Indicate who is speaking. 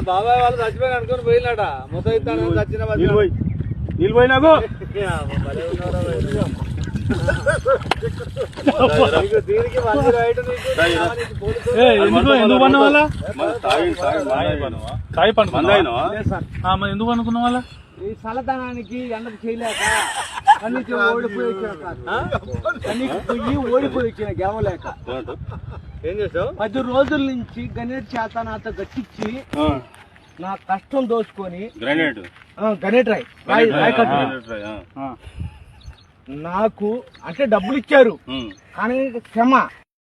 Speaker 1: బాబాయ్ వాళ్ళు చచ్చిపోయి అనుకుని పోయినట మొత్తం ఇస్తాను చచ్చిన
Speaker 2: నిలిపోయినాకు
Speaker 3: ఎందుకు పన్న వాళ్ళ కాయ పండు ఎందుకు అనుకున్న వాళ్ళ
Speaker 1: ఈ చల్లదనానికి ఎండకు చేయలేక కన్నీకి ఓడిపోయి వచ్చిన గెవలేక ఏం చేసావు 10 రోజుల నుంచి గణేట్ చేత నాతో గట్టించి నా కష్టం దోచుకొని గణేట్ రాయ్ నాకు అంటే డబ్బులు ఇచ్చారు కానీ క్షమ